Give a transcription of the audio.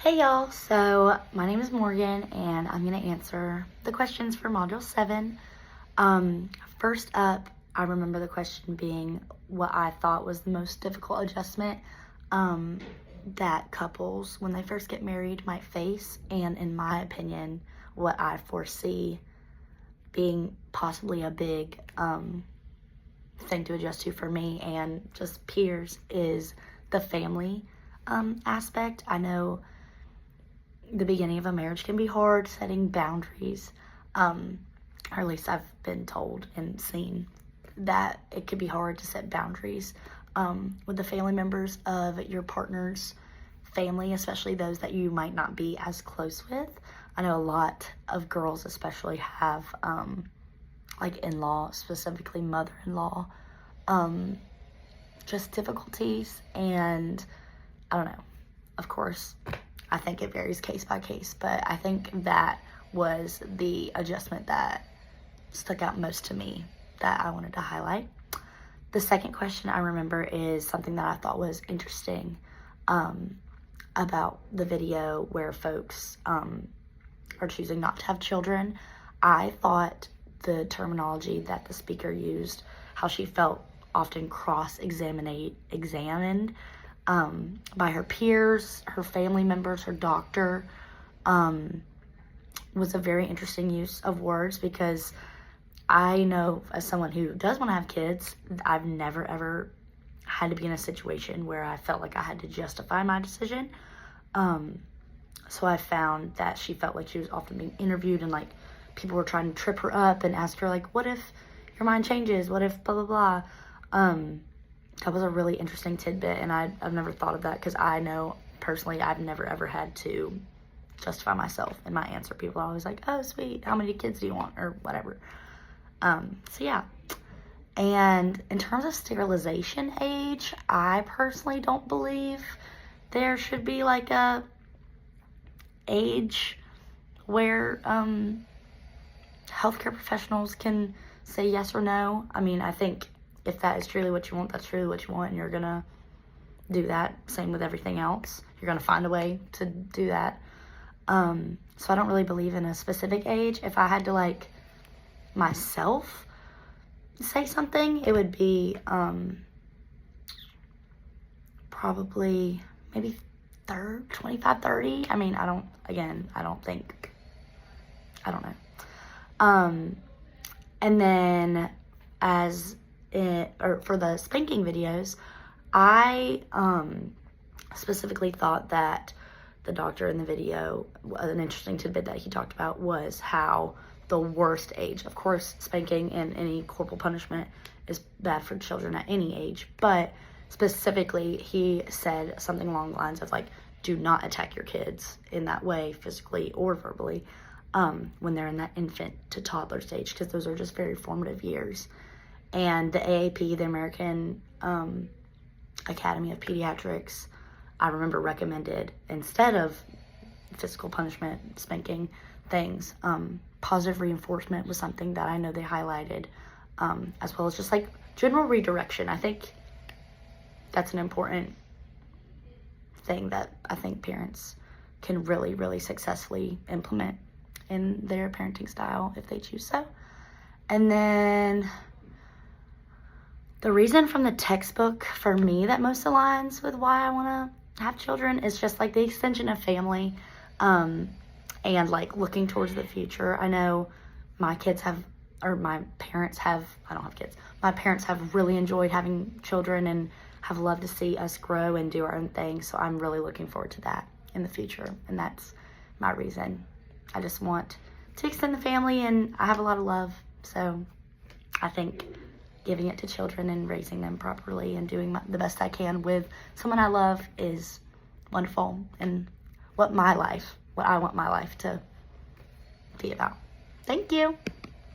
Hey y'all, so my name is Morgan and I'm going to answer the questions for Module 7. First up, I remember the question being what I thought was the most difficult adjustment that couples, when they first get married, might face, and in my opinion, what I foresee being possibly a big thing to adjust to for me and just peers is the family aspect. I know the beginning of a marriage can be hard, setting boundaries, or at least I've been told and seen that it could be hard to set boundaries with the family members of your partner's family, especially those that you might not be as close with. I know a lot of girls especially have like in-law, specifically mother-in-law, just difficulties, and I don't know, of course, I think it varies case by case, but I think that was the adjustment that stuck out most to me that I wanted to highlight. The second question I remember is something that I thought was interesting about the video where folks are choosing not to have children. I thought the terminology that the speaker used, how she felt often cross-examined by her peers, her family members, her doctor, was a very interesting use of words, because I know, as someone who does want to have kids, I've never ever had to be in a situation where I felt like I had to justify my decision. So I found that she felt like she was often being interviewed, and like people were trying to trip her up and ask her like, what if your mind changes? What if blah, blah, blah? That was a really interesting tidbit, and I've never thought of that, because I know personally I've never ever had to justify myself in my answer. People are always like, oh sweet, how many kids do you want, or whatever. So yeah. And in terms of sterilization age, I personally don't believe there should be like a age where healthcare professionals can say yes or no. I mean, I think if that is truly what you want, that's truly what you want, and you're gonna do that. Same with everything else. You're gonna find a way to do that. So I don't really believe in a specific age. If I had to like myself say something, it would be probably maybe 25, 30. I mean, I don't know. And then for the spanking videos, I specifically thought that the doctor in the video, an interesting tidbit that he talked about was how the worst age, of course, spanking and any corporal punishment is bad for children at any age, but specifically he said something along the lines of like, do not attack your kids in that way, physically or verbally, when they're in that infant to toddler stage, because those are just very formative years. And the AAP, the American Academy of Pediatrics, I remember recommended, instead of physical punishment, spanking things, positive reinforcement was something that I know they highlighted, as well as just like general redirection. I think that's an important thing that I think parents can really, really successfully implement in their parenting style if they choose so. And then the reason from the textbook for me that most aligns with why I want to have children is just like the extension of family, and like looking towards the future. I know my parents have, I don't have kids. My parents have really enjoyed having children and have loved to see us grow and do our own thing. So I'm really looking forward to that in the future. And that's my reason. I just want to extend the family, and I have a lot of love. So I think giving it to children and raising them properly and doing the best I can with someone I love is wonderful, and what I want my life to be about. Thank you.